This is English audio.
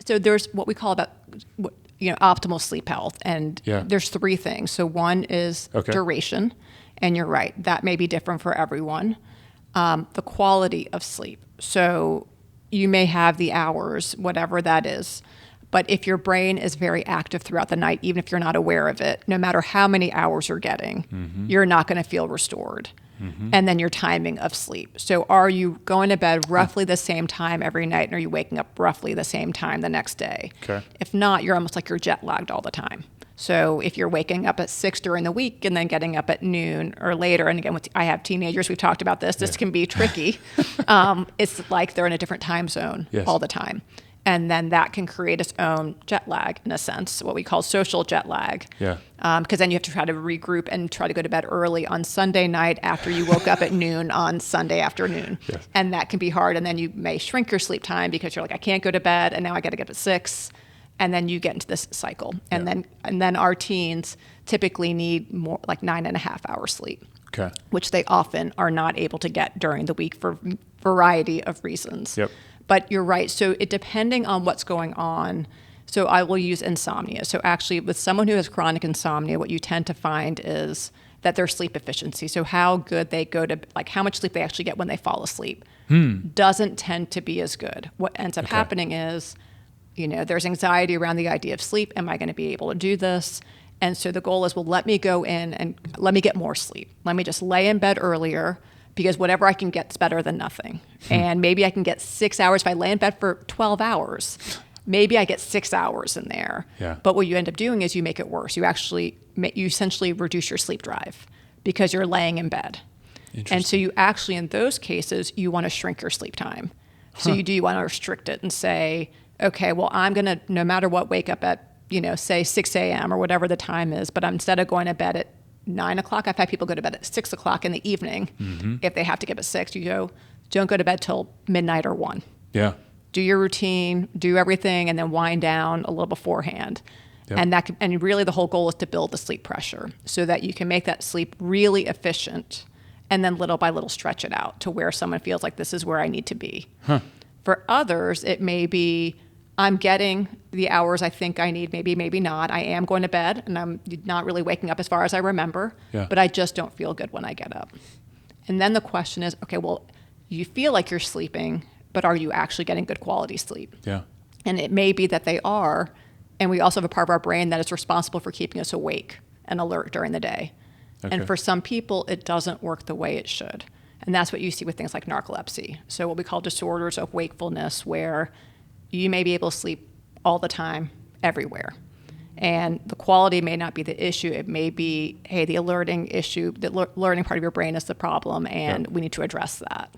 So there's what we call optimal sleep health, and Yeah. there's three things. So one is Okay. duration, and you're right, that may be different for everyone. The quality of sleep. So you may have the hours, whatever that is, but if your brain is very active throughout the night, even if you're not aware of it, no matter how many hours you're getting, you're not going to feel restored. And then your timing of sleep. So are you going to bed roughly the same time every night, and are you waking up roughly the same time the next day? Okay. If not, you're almost like you're jet lagged all the time. So if you're waking up at 6 during the week and then getting up at noon or later, and again, I have teenagers, we've talked about this, this can be tricky. It's like they're in a different time zone Yes. all the time. And then that can create its own jet lag, in a sense, what we call social jet lag. Yeah. Because then you have to try to regroup and try to go to bed early on Sunday night after you woke up at noon on Sunday afternoon. Yes. And that can be hard. And then you may shrink your sleep time because you're like, I can't go to bed, and now I got to get up at 6. And then you get into this cycle. And then our teens typically need more like 9.5 hours sleep, Okay. which they often are not able to get during the week for a variety of reasons. Yep. But you're right. So depending on what's going on, so I will use insomnia. So actually with someone who has chronic insomnia, what you tend to find is that their sleep efficiency, so how good they go to, like how much sleep they actually get when they fall asleep, doesn't tend to be as good. What ends up happening is, there's anxiety around the idea of sleep. Am I going to be able to do this? And so the goal is, well, let me go in and let me get more sleep. Let me just lay in bed earlier, because whatever I can get is better than nothing. And maybe I can get 6 hours. If I lay in bed for 12 hours, maybe I get 6 hours in there. Yeah. But what you end up doing is you make it worse. You essentially reduce your sleep drive because you're laying in bed. And so you actually, in those cases, you want to shrink your sleep time. So you want to restrict it and say, okay, well, I'm going to, no matter what, wake up at, say 6 a.m. or whatever the time is, but instead of going to bed at 9 o'clock, I've had people go to bed at 6 o'clock in the evening. If they have to get up at 6, don't go to bed till midnight or 1. Yeah. Do your routine, do everything, and then wind down a little beforehand. Yep. And really the whole goal is to build the sleep pressure so that you can make that sleep really efficient, and then little by little stretch it out to where someone feels like this is where I need to be. For others, it may be, I'm getting the hours I think I need, maybe not. I am going to bed, and I'm not really waking up as far as I remember, but I just don't feel good when I get up. And then the question is, okay, well, you feel like you're sleeping, but are you actually getting good quality sleep? Yeah. And it may be that they are, and we also have a part of our brain that is responsible for keeping us awake and alert during the day. Okay. And for some people, it doesn't work the way it should. And that's what you see with things like narcolepsy. So what we call disorders of wakefulness, where you may be able to sleep all the time, everywhere. And the quality may not be the issue. It may be, hey, the alerting issue, the learning part of your brain is the problem, and we need to address that.